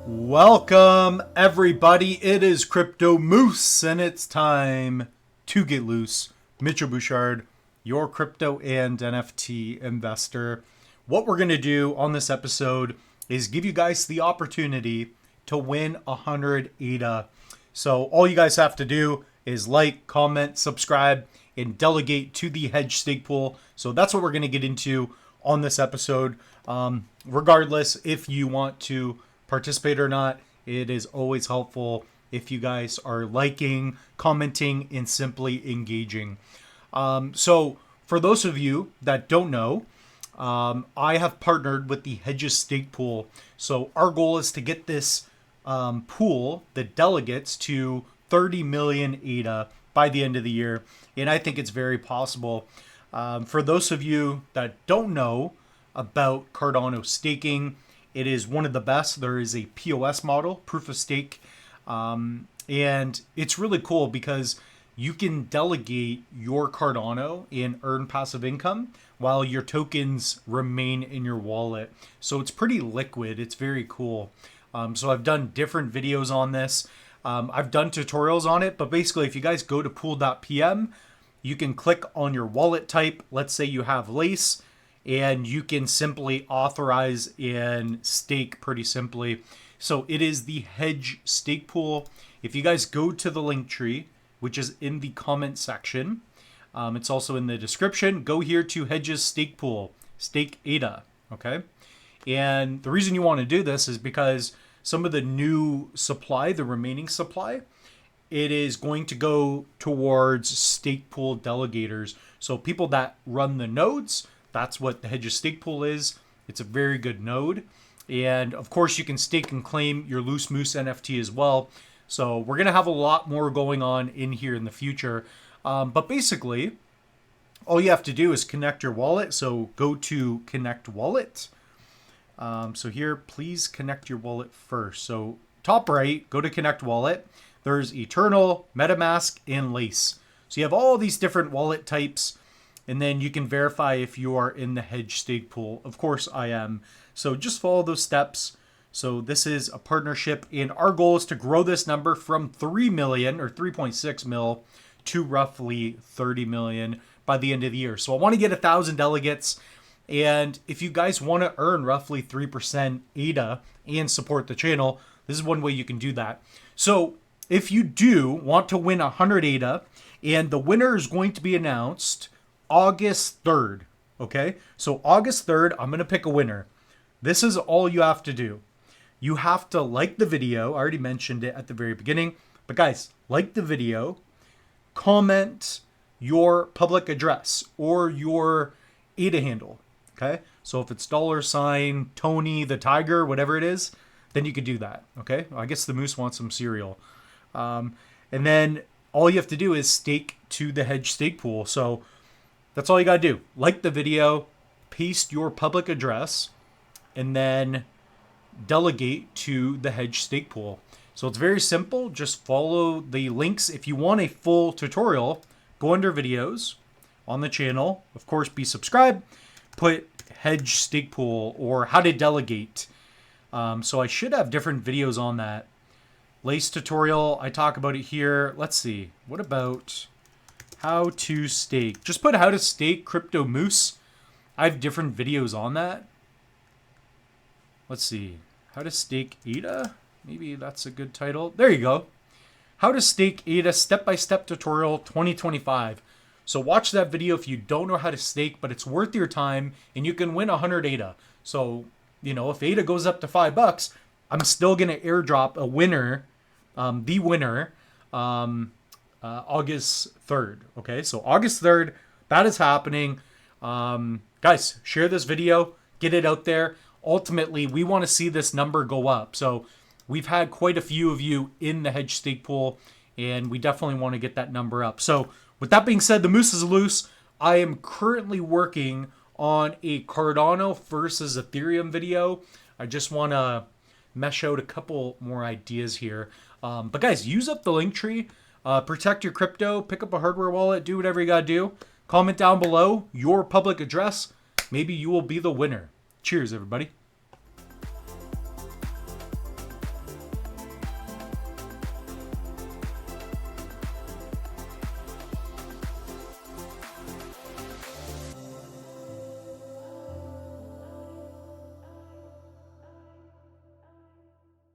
Welcome, everybody. It is Crypto Moose, and it's time to get loose. Mitchell Bouchard, your crypto and NFT investor. What we're going to do on this episode is give you guys the opportunity to win 100 ADA. So all you guys have to do is like, comment, subscribe, and delegate to the HEDGE Stake Pool. So that's what we're going to get into on this episode. Regardless if you want to participate or not, it is always helpful if you guys are liking, commenting, and simply engaging. So for those of you that don't know, I have partnered with the HEDGE Stake Pool. So our goal is to get this pool, the delegates, to 30 million ADA by the end of the year. And I think it's very possible. For those of you that don't know about Cardano staking, it is one of the best. There is a POS model, proof of stake. And it's really cool because you can delegate your Cardano and earn passive income while your tokens remain in your wallet. So it's pretty liquid. It's very cool. So I've done different videos on this. I've done tutorials on it, but basically if you guys go to pool.pm, you can click on your wallet type. Let's say you have Lace, and you can simply authorize and stake pretty simply. So it is the HEDGE Stake Pool. If you guys go to the link tree, which is in the comment section, it's also in the description, go here to HEDGE's Stake Pool, stake ADA, okay? And the reason you want to do this is because some of the new supply, the remaining supply, it is going to go towards stake pool delegators. So people that run the nodes, that's what the HEDGE Stake Pool is. It's a very good node. And of course, you can stake and claim your Loose Moose NFT as well. So we're going to have a lot more going on in here in the future. But basically, all you have to do is connect your wallet. So go to Connect Wallet. So here, please connect your wallet first. So top right, go to Connect Wallet. There's Eternal, MetaMask, and Lace. So you have all these different wallet types. And then you can verify if you are in the HEDGE Stake Pool. Of course I am. So just follow those steps. So this is a partnership, and our goal is to grow this number from 3 million or 3.6 mil to roughly 30 million by the end of the year. So I want to get 1,000 delegates. And if you guys want to earn roughly 3% ADA and support the channel, this is one way you can do that. So if you do want to win 100 ADA, and the winner is going to be announced August 3rd, okay? So August 3rd, I'm going to pick a winner. This is all you have to do. You have to like the video. I already mentioned it at the very beginning. But guys, like the video, comment your public address or your ADA handle, okay? So if it's $ Tony the Tiger, whatever it is, then you could do that, okay? I guess the moose wants some cereal. And then all you have to do is stake to the HEDGE Stake Pool. So that's all you got to do. Like the video, paste your public address, and then delegate to the HEDGE Stake Pool. So it's very simple. Just follow the links. If you want a full tutorial, go under videos on the channel. Of course, be subscribed. Put HEDGE Stake Pool or how to delegate. So I should have different videos on that. Lace tutorial, I talk about it here. Let's see. What about how to stake? Just put how to stake Crypto Moose. I have different videos on that. Let's see. How to stake ADA? Maybe that's a good title. There you go. How to stake ADA step-by-step tutorial 2025. So watch that video if you don't know how to stake, but it's worth your time and you can win 100 ADA. So, you know, if ADA goes up to $5, I'm still going to airdrop a winner, the winner, August 3rd. Okay, so August 3rd, that is happening. Guys, share this video, get it out there. Ultimately, we want to see this number go up. So we've had quite a few of you in the HEDGE Stake Pool, and we definitely want to get that number up. So with that being said, the moose is loose. I am currently working on a Cardano versus Ethereum video. I just want to mesh out a couple more ideas here. But guys, use up the link tree. Protect your crypto. Pick up a hardware wallet. Do whatever you got to do. Comment down below your public address. Maybe you will be the winner. Cheers, everybody.